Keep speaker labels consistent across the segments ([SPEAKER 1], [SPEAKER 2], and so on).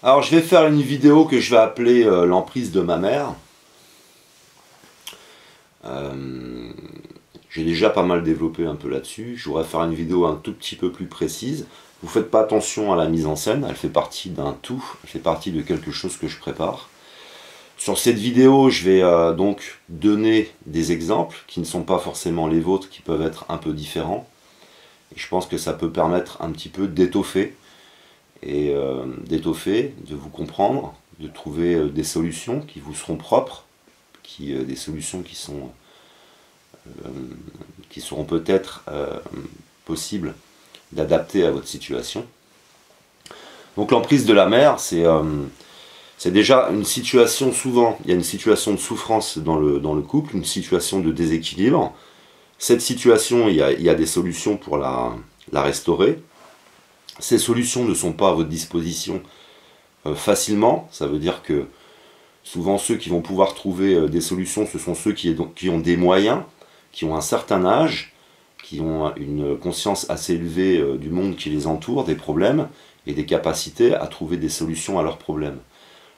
[SPEAKER 1] Alors je vais faire une vidéo que je vais appeler l'emprise de ma mère. J'ai déjà pas mal développé un peu là-dessus. Je voudrais faire une vidéo un tout petit peu plus précise. Vous faites pas attention à la mise en scène, elle fait partie d'un tout, elle fait partie de quelque chose que je prépare. Sur cette vidéo, je vais donc donner des exemples qui ne sont pas forcément les vôtres, qui peuvent être un peu différents. Et je pense que ça peut permettre un petit peu d'étoffer, de vous comprendre, de trouver des solutions qui vous seront propres, des solutions qui seront peut-être possibles d'adapter à votre situation. Donc l'emprise de la mère, c'est déjà une situation, souvent, il y a une situation de souffrance dans le couple, une situation de déséquilibre. Cette situation, il y a des solutions pour la restaurer. Ces solutions ne sont pas à votre disposition facilement. Ça veut dire que souvent ceux qui vont pouvoir trouver des solutions, ce sont ceux qui ont des moyens, qui ont un certain âge, qui ont une conscience assez élevée du monde qui les entoure, des problèmes, et des capacités à trouver des solutions à leurs problèmes.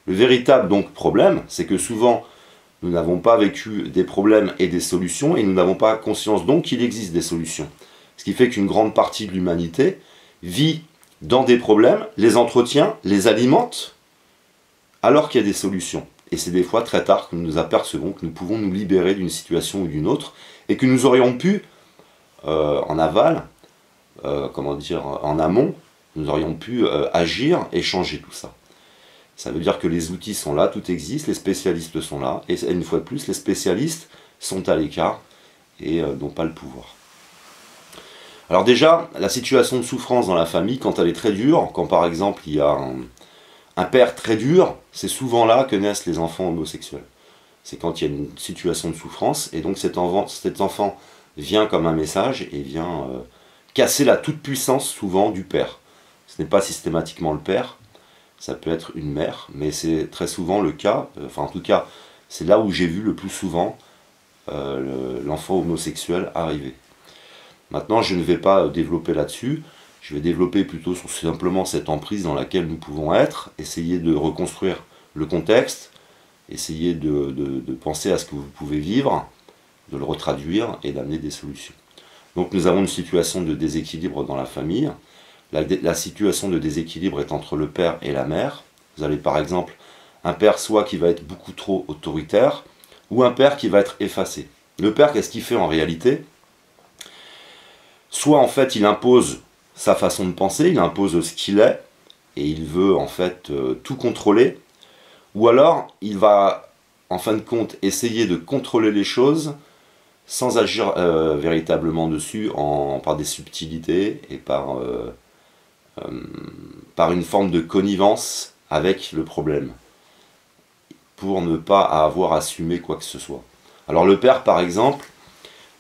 [SPEAKER 1] Le véritable donc problème, c'est que souvent nous n'avons pas vécu des problèmes et des solutions, et nous n'avons pas conscience donc qu'il existe des solutions. Ce qui fait qu'une grande partie de l'humanité vit dans des problèmes, les entretient, les alimente, alors qu'il y a des solutions. Et c'est des fois très tard que nous nous apercevons que nous pouvons nous libérer d'une situation ou d'une autre, et que nous aurions pu, en aval, en amont, nous aurions pu agir et changer tout ça. Ça veut dire que les outils sont là, tout existe, les spécialistes sont là, et une fois de plus, les spécialistes sont à l'écart et n'ont pas le pouvoir. Alors déjà, la situation de souffrance dans la famille, quand elle est très dure, quand par exemple il y a un père très dur, c'est souvent là que naissent les enfants homosexuels. C'est quand il y a une situation de souffrance, et donc cet enfant vient comme un message et vient casser la toute-puissance souvent du père. Ce n'est pas systématiquement le père, ça peut être une mère, mais c'est très souvent le cas, enfin en tout cas, c'est là où j'ai vu le plus souvent l'enfant homosexuel arriver. Maintenant, je ne vais pas développer là-dessus, je vais développer plutôt sur simplement cette emprise dans laquelle nous pouvons être, essayer de reconstruire le contexte, essayer de penser à ce que vous pouvez vivre, de le retraduire et d'amener des solutions. Donc nous avons une situation de déséquilibre dans la famille. La situation de déséquilibre est entre le père et la mère. Vous avez par exemple un père soit qui va être beaucoup trop autoritaire, ou un père qui va être effacé. Le père, qu'est-ce qu'il fait en réalité? Soit en fait il impose sa façon de penser, il impose ce qu'il est, et il veut en fait tout contrôler, ou alors il va en fin de compte essayer de contrôler les choses sans agir véritablement dessus par des subtilités et par une forme de connivence avec le problème, pour ne pas avoir assumé quoi que ce soit. Alors le père par exemple,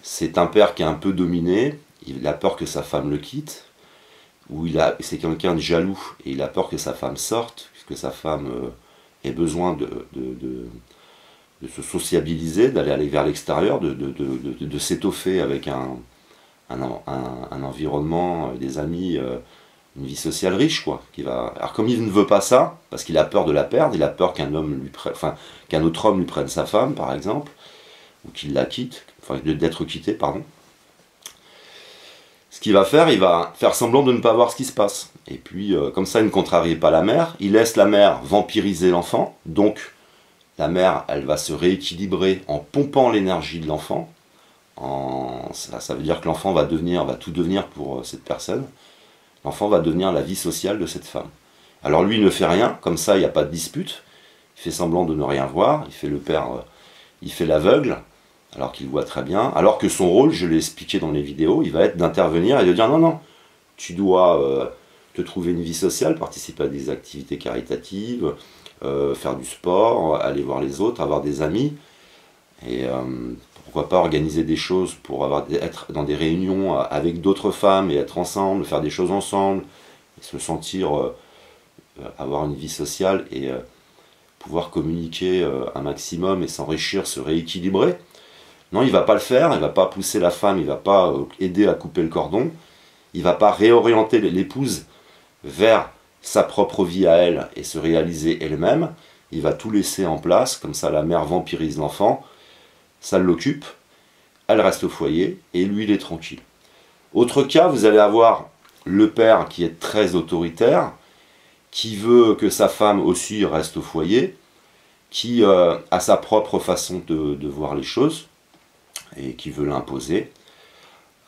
[SPEAKER 1] c'est un père qui est un peu dominé, il a peur que sa femme le quitte, ou c'est quelqu'un de jaloux et il a peur que sa femme sorte, puisque sa femme ait besoin de se sociabiliser, aller vers l'extérieur, de s'étoffer avec un environnement, des amis, une vie sociale riche, quoi. Alors comme il ne veut pas ça, parce qu'il a peur de la perdre, il a peur qu'un autre homme lui prenne sa femme, par exemple, ou qu'il la quitte, enfin d'être quitté, pardon. Ce qu'il va faire, il va faire semblant de ne pas voir ce qui se passe. Et puis, comme ça, il ne contrarie pas la mère, il laisse la mère vampiriser l'enfant, donc la mère, elle va se rééquilibrer en pompant l'énergie de l'enfant. Ça veut dire que l'enfant va tout devenir pour cette personne. L'enfant va devenir la vie sociale de cette femme. Alors lui, il ne fait rien, comme ça, il n'y a pas de dispute. Il fait semblant de ne rien voir, il fait le père, il fait l'aveugle, alors qu'il voit très bien. Alors que son rôle, je l'ai expliqué dans les vidéos, il va être d'intervenir et de dire non, non, tu dois te trouver une vie sociale, participer à des activités caritatives, faire du sport, aller voir les autres, avoir des amis, et pourquoi pas organiser des choses pour être dans des réunions avec d'autres femmes et être ensemble, faire des choses ensemble, et se sentir avoir une vie sociale et pouvoir communiquer un maximum et s'enrichir, se rééquilibrer. Non, il ne va pas le faire, il ne va pas pousser la femme, il ne va pas aider à couper le cordon, il ne va pas réorienter l'épouse vers sa propre vie à elle et se réaliser elle-même. Il va tout laisser en place, comme ça la mère vampirise l'enfant, ça l'occupe, elle reste au foyer et lui il est tranquille. Autre cas, vous allez avoir le père qui est très autoritaire, qui veut que sa femme aussi reste au foyer, qui a sa propre façon de voir les choses et qui veut l'imposer.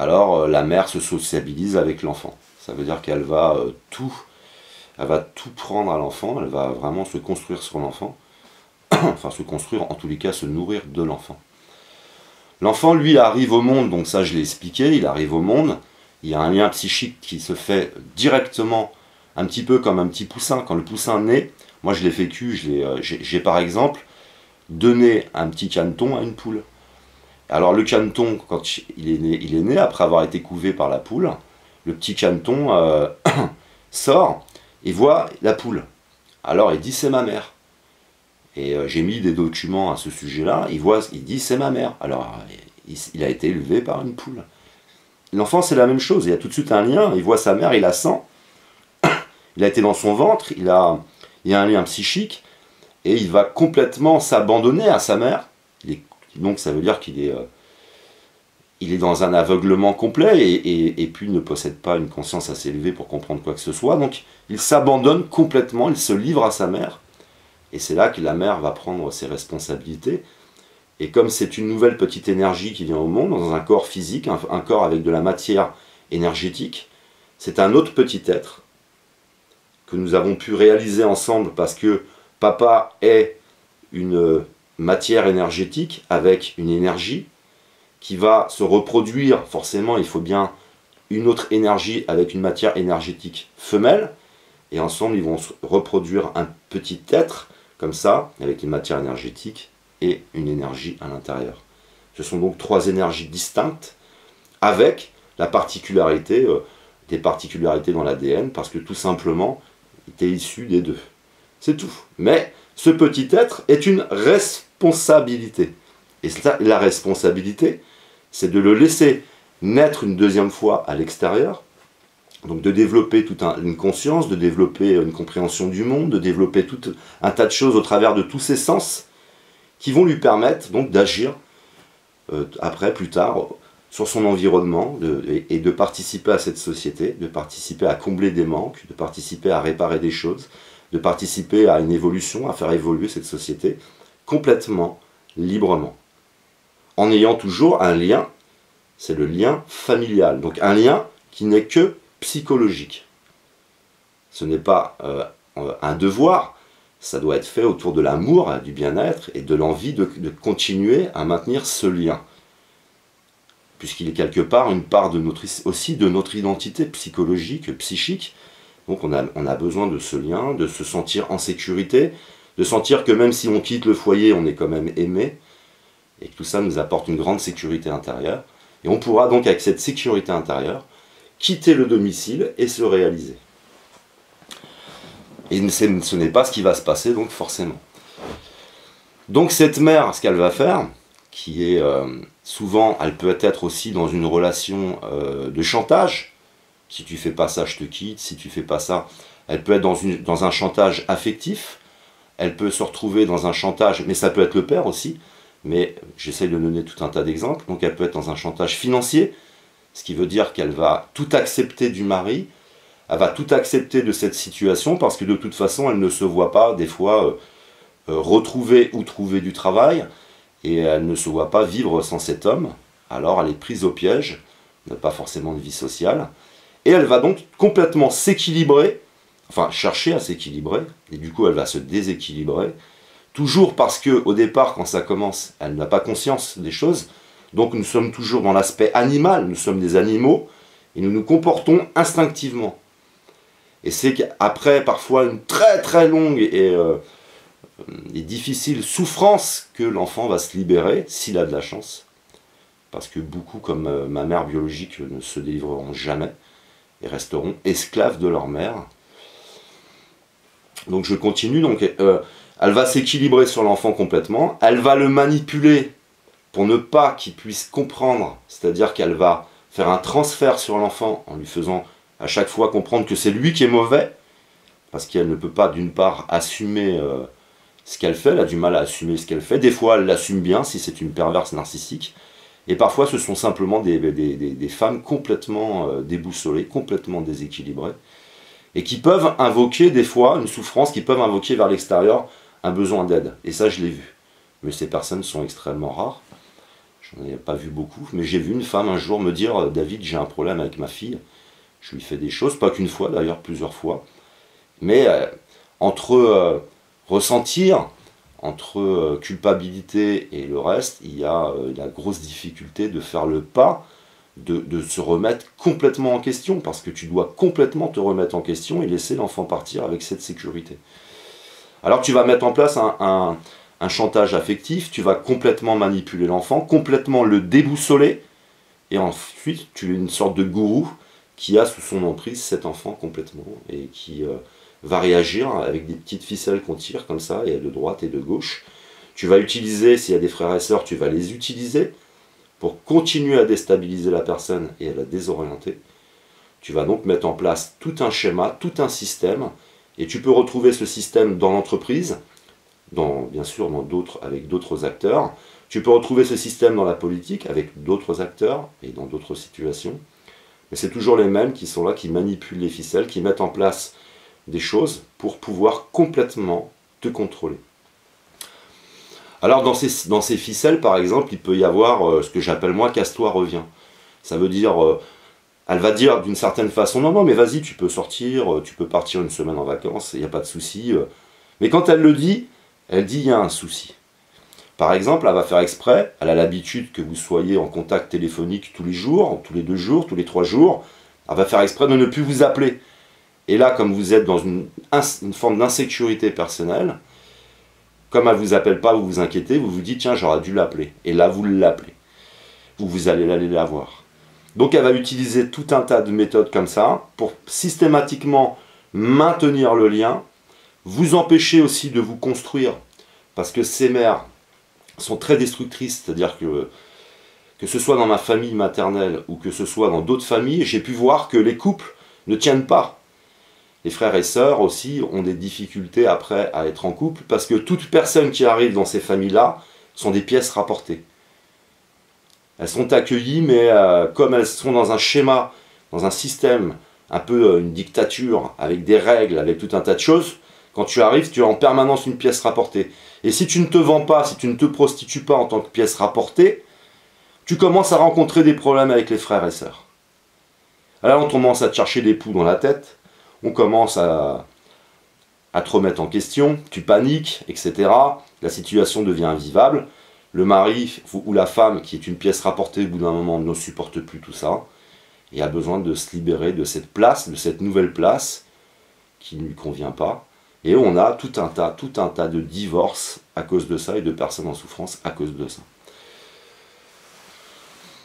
[SPEAKER 1] Alors la mère se sociabilise avec l'enfant. Ça veut dire qu'elle va tout prendre à l'enfant, elle va vraiment se construire sur l'enfant, enfin se construire, en tous les cas se nourrir de l'enfant. L'enfant, lui, arrive au monde, donc ça je l'ai expliqué, il arrive au monde, il y a un lien psychique qui se fait directement, un petit peu comme un petit poussin. Quand le poussin naît, moi je l'ai vécu, j'ai par exemple donné un petit caneton à une poule. Alors le caneton, quand il est né après avoir été couvé par la poule, le petit caneton sort et voit la poule. Alors il dit c'est ma mère. Et j'ai mis des documents à ce sujet-là, il dit c'est ma mère. Alors il a été élevé par une poule. L'enfant c'est la même chose, il y a tout de suite un lien, il voit sa mère, il la sent, il a été dans son ventre, il y a un lien psychique, et il va complètement s'abandonner à sa mère. Donc ça veut dire qu'il est dans un aveuglement complet, et puis il ne possède pas une conscience assez élevée pour comprendre quoi que ce soit, donc il s'abandonne complètement, il se livre à sa mère, et c'est là que la mère va prendre ses responsabilités. Et comme c'est une nouvelle petite énergie qui vient au monde, dans un corps physique, un corps avec de la matière énergétique, c'est un autre petit être que nous avons pu réaliser ensemble parce que papa est une matière énergétique avec une énergie qui va se reproduire. Forcément, il faut bien une autre énergie avec une matière énergétique femelle, et ensemble ils vont se reproduire un petit être comme ça, avec une matière énergétique et une énergie à l'intérieur. Ce sont donc trois énergies distinctes, avec la particularité, des particularités dans l'ADN, parce que tout simplement, il est issu des deux. C'est tout. Mais ce petit être est une responsabilité. Et la responsabilité, c'est de le laisser naître une deuxième fois à l'extérieur, donc de développer toute une conscience, de développer une compréhension du monde, de développer tout un tas de choses au travers de tous ses sens, qui vont lui permettre donc d'agir après, plus tard, sur son environnement et de participer à cette société, de participer à combler des manques, de participer à réparer des choses, de participer à une évolution, à faire évoluer cette société complètement, librement. En ayant toujours un lien, c'est le lien familial, donc un lien qui n'est que psychologique. Ce n'est pas un devoir, ça doit être fait autour de l'amour, du bien-être et de l'envie de continuer à maintenir ce lien. Puisqu'il est quelque part une part aussi de notre identité psychologique, psychique. Donc on a besoin de ce lien, de se sentir en sécurité, de sentir que même si on quitte le foyer, on est quand même aimé, et que tout ça nous apporte une grande sécurité intérieure. Et on pourra donc avec cette sécurité intérieure, quitter le domicile et se réaliser. Et ce n'est pas ce qui va se passer, donc forcément. Donc cette mère, ce qu'elle va faire, qui est souvent, elle peut être aussi dans une relation de chantage. Si tu fais pas ça, je te quitte. Si tu fais pas ça, elle peut être dans un chantage affectif. Elle peut se retrouver dans un chantage, mais ça peut être le père aussi. Mais j'essaye de donner tout un tas d'exemples. Donc elle peut être dans un chantage financier, ce qui veut dire qu'elle va tout accepter du mari. Elle va tout accepter de cette situation parce que de toute façon, elle ne se voit pas des fois retrouver ou trouver du travail et elle ne se voit pas vivre sans cet homme. Alors elle est prise au piège, n'a pas forcément de vie sociale et elle va donc complètement s'équilibrer, enfin chercher à s'équilibrer et du coup elle va se déséquilibrer, toujours parce que au départ quand ça commence, elle n'a pas conscience des choses. Donc nous sommes toujours dans l'aspect animal, nous sommes des animaux et nous nous comportons instinctivement. Et c'est qu'après parfois une très très longue et difficile souffrance que l'enfant va se libérer, s'il a de la chance. Parce que beaucoup, comme ma mère biologique, ne se délivreront jamais et resteront esclaves de leur mère. Donc je continue, donc elle va s'équilibrer sur l'enfant complètement, elle va le manipuler pour ne pas qu'il puisse comprendre, c'est-à-dire qu'elle va faire un transfert sur l'enfant en lui faisant à chaque fois comprendre que c'est lui qui est mauvais, parce qu'elle ne peut pas, d'une part, assumer ce qu'elle fait, elle a du mal à assumer ce qu'elle fait. Des fois, elle l'assume bien si c'est une perverse narcissique. Et parfois, ce sont simplement des femmes complètement déboussolées, complètement déséquilibrées, et qui peuvent invoquer des fois une souffrance, qui peuvent invoquer vers l'extérieur un besoin d'aide. Et ça, je l'ai vu. Mais ces personnes sont extrêmement rares. Je n'en ai pas vu beaucoup. Mais j'ai vu une femme un jour me dire « David, j'ai un problème avec ma fille. » Je lui fais des choses, pas qu'une fois d'ailleurs, plusieurs fois. Mais entre ressentir, entre culpabilité et le reste, il y a la grosse difficulté de faire le pas, de se remettre complètement en question, parce que tu dois complètement te remettre en question et laisser l'enfant partir avec cette sécurité. Alors tu vas mettre en place un chantage affectif, tu vas complètement manipuler l'enfant, complètement le déboussoler, et ensuite tu es une sorte de gourou qui a sous son emprise cet enfant complètement, et qui va réagir avec des petites ficelles qu'on tire comme ça, et de droite et de gauche. Tu vas utiliser, s'il y a des frères et sœurs, tu vas les utiliser pour continuer à déstabiliser la personne et à la désorienter. Tu vas donc mettre en place tout un schéma, tout un système, et tu peux retrouver ce système dans l'entreprise, bien sûr avec d'autres acteurs. Tu peux retrouver ce système dans la politique avec d'autres acteurs et dans d'autres situations. Mais c'est toujours les mêmes qui sont là, qui manipulent les ficelles, qui mettent en place des choses pour pouvoir complètement te contrôler. Alors dans ces ficelles, par exemple, il peut y avoir ce que j'appelle moi « casse-toi, reviens ». Ça veut dire, elle va dire d'une certaine façon « Non, non, mais vas-y, tu peux sortir, tu peux partir une semaine en vacances, il n'y a pas de souci. » Mais quand elle le dit, elle dit « il y a un souci ». Par exemple, elle va faire exprès, elle a l'habitude que vous soyez en contact téléphonique tous les jours, tous les 2 jours, tous les 3 jours, elle va faire exprès de ne plus vous appeler. Et là, comme vous êtes dans une forme d'insécurité personnelle, comme elle ne vous appelle pas, vous vous inquiétez, vous vous dites « tiens, j'aurais dû l'appeler ». Et là, vous l'appelez. Vous allez aller la voir. Donc elle va utiliser tout un tas de méthodes comme ça pour systématiquement maintenir le lien, vous empêcher aussi de vous construire, parce que ces mères sont très destructrices, c'est-à-dire que ce soit dans ma famille maternelle ou que ce soit dans d'autres familles, j'ai pu voir que les couples ne tiennent pas. Les frères et sœurs aussi ont des difficultés après à être en couple, parce que toute personne qui arrive dans ces familles-là sont des pièces rapportées. Elles sont accueillies, mais comme elles sont dans un schéma, dans un système, un peu une dictature, avec des règles, avec tout un tas de choses, quand tu arrives, tu es en permanence une pièce rapportée. Et si tu ne te vends pas, si tu ne te prostitues pas en tant que pièce rapportée, tu commences à rencontrer des problèmes avec les frères et sœurs. Alors on commence à te chercher des poux dans la tête, on commence à te remettre en question, tu paniques, etc. La situation devient invivable. Le mari ou la femme, qui est une pièce rapportée, au bout d'un moment, ne supporte plus tout ça et a besoin de se libérer de cette place, de cette nouvelle place qui ne lui convient pas. Et on a tout un tas de divorces à cause de ça et de personnes en souffrance à cause de ça.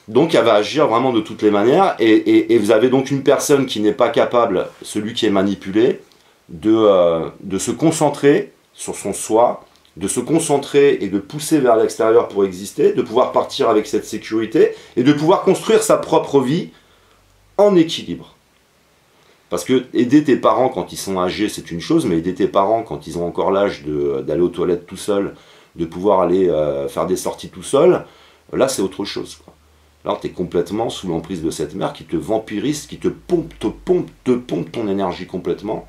[SPEAKER 1] Donc elle va agir vraiment de toutes les manières, et vous avez donc une personne qui n'est pas capable, celui qui est manipulé, de se concentrer sur son soi, de se concentrer et de pousser vers l'extérieur pour exister, de pouvoir partir avec cette sécurité, et de pouvoir construire sa propre vie en équilibre. Parce que aider tes parents quand ils sont âgés, c'est une chose, mais aider tes parents quand ils ont encore l'âge d'aller aux toilettes tout seul, de pouvoir aller faire des sorties tout seul, là c'est autre chose, quoi. Alors tu es complètement sous l'emprise de cette mère qui te vampirise, qui te pompe ton énergie complètement,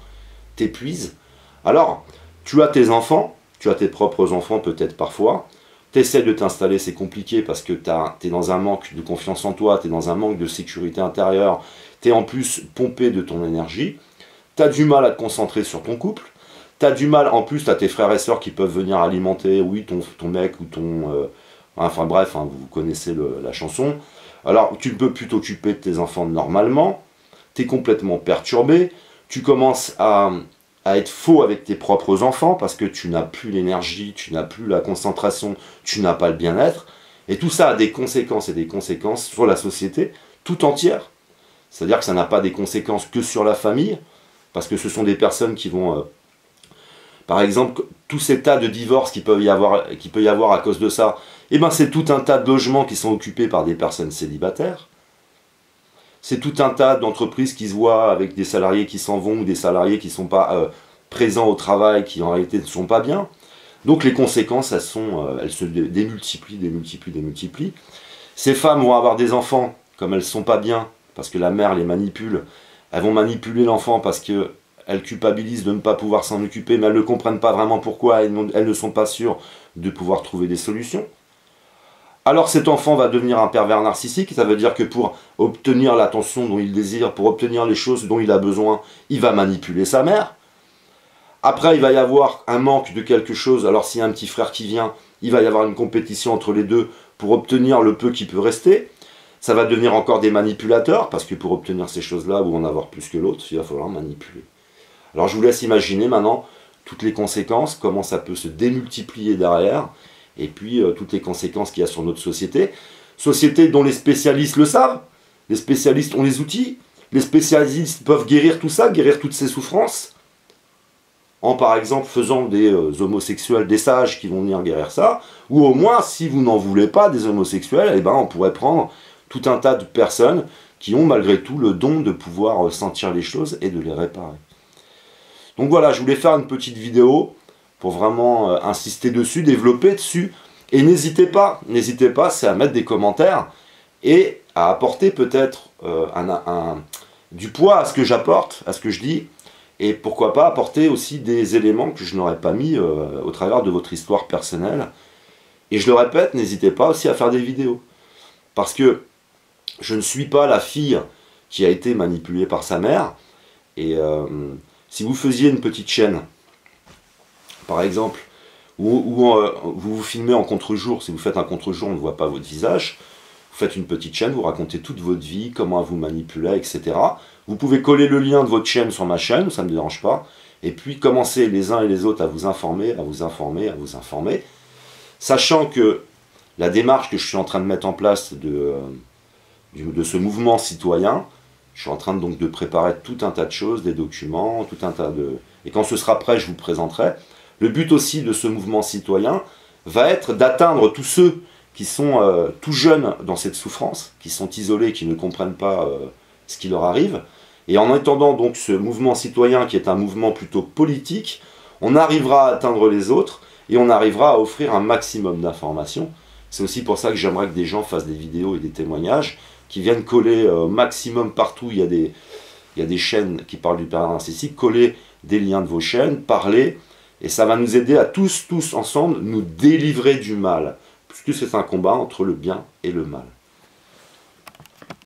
[SPEAKER 1] t'épuise. Alors, tu as tes enfants, tu as tes propres enfants peut-être parfois, tu essaies de t'installer, c'est compliqué parce que tu es dans un manque de confiance en toi, tu es dans un manque de sécurité intérieure, tu es en plus pompé de ton énergie, tu as du mal à te concentrer sur ton couple, tu as du mal, en plus tu as tes frères et sœurs qui peuvent venir alimenter, oui, ton mec ou ton... enfin bref, hein, vous connaissez la chanson. Alors tu ne peux plus t'occuper de tes enfants normalement, tu es complètement perturbé, tu commences à être faux avec tes propres enfants parce que tu n'as plus l'énergie, tu n'as plus la concentration, tu n'as pas le bien-être. Et tout ça a des conséquences et des conséquences sur la société tout entière. C'est-à-dire que ça n'a pas des conséquences que sur la famille, parce que ce sont des personnes qui vont... par exemple, tous ces tas de divorces qu'il peut y avoir à cause de ça, eh ben c'est tout un tas de logements qui sont occupés par des personnes célibataires. C'est tout un tas d'entreprises qui se voient avec des salariés qui s'en vont ou des salariés qui ne sont pas présents au travail qui en réalité ne sont pas bien. Donc les conséquences, elles se démultiplient. Ces femmes vont avoir des enfants, comme elles ne sont pas bien, parce que la mère les manipule. Elles vont manipuler l'enfant parce qu'elles culpabilisent de ne pas pouvoir s'en occuper, mais elles ne comprennent pas vraiment pourquoi, elles ne sont pas sûres de pouvoir trouver des solutions. Alors cet enfant va devenir un pervers narcissique, ça veut dire que pour obtenir l'attention dont il désire, pour obtenir les choses dont il a besoin, il va manipuler sa mère. Après, il va y avoir un manque de quelque chose, alors s'il y a un petit frère qui vient, il va y avoir une compétition entre les deux pour obtenir le peu qui peut rester. Ça va devenir encore des manipulateurs, parce que pour obtenir ces choses-là, ou en avoir plus que l'autre, il va falloir manipuler. Alors je vous laisse imaginer maintenant toutes les conséquences, comment ça peut se démultiplier derrière, et puis toutes les conséquences qu'il y a sur notre société. Société dont les spécialistes le savent, les spécialistes ont les outils, les spécialistes peuvent guérir tout ça, guérir toutes ces souffrances, en par exemple faisant des homosexuels, des sages qui vont venir guérir ça, ou au moins, si vous n'en voulez pas des homosexuels, eh ben, on pourrait prendre tout un tas de personnes qui ont malgré tout le don de pouvoir sentir les choses et de les réparer. Donc voilà, je voulais faire une petite vidéo pour vraiment insister dessus, développer dessus, et n'hésitez pas, c'est à mettre des commentaires et à apporter peut-être du poids à ce que j'apporte, à ce que je dis, et pourquoi pas apporter aussi des éléments que je n'aurais pas mis au travers de votre histoire personnelle. Et je le répète, n'hésitez pas aussi à faire des vidéos. Parce que je ne suis pas la fille qui a été manipulée par sa mère. Et si vous faisiez une petite chaîne, par exemple, où vous vous filmez en contre-jour, si vous faites un contre-jour, on ne voit pas votre visage, vous faites une petite chaîne, vous racontez toute votre vie, comment elle vous manipulait, etc. Vous pouvez coller le lien de votre chaîne sur ma chaîne, ça ne me dérange pas, et puis commencer les uns et les autres à vous informer, sachant que la démarche que je suis en train de mettre en place de ce mouvement citoyen, je suis en train donc de préparer tout un tas de choses, des documents, tout un tas de... Et quand ce sera prêt, je vous présenterai. Le but aussi de ce mouvement citoyen va être d'atteindre tous ceux qui sont tout jeunes dans cette souffrance, qui sont isolés, qui ne comprennent pas ce qui leur arrive. Et en étendant donc ce mouvement citoyen, qui est un mouvement plutôt politique, on arrivera à atteindre les autres, et on arrivera à offrir un maximum d'informations. C'est aussi pour ça que j'aimerais que des gens fassent des vidéos et des témoignages, qui viennent coller au maximum partout, il y a des chaînes qui parlent du pervers narcissique, coller des liens de vos chaînes, parler, et ça va nous aider à tous ensemble, nous délivrer du mal, puisque c'est un combat entre le bien et le mal.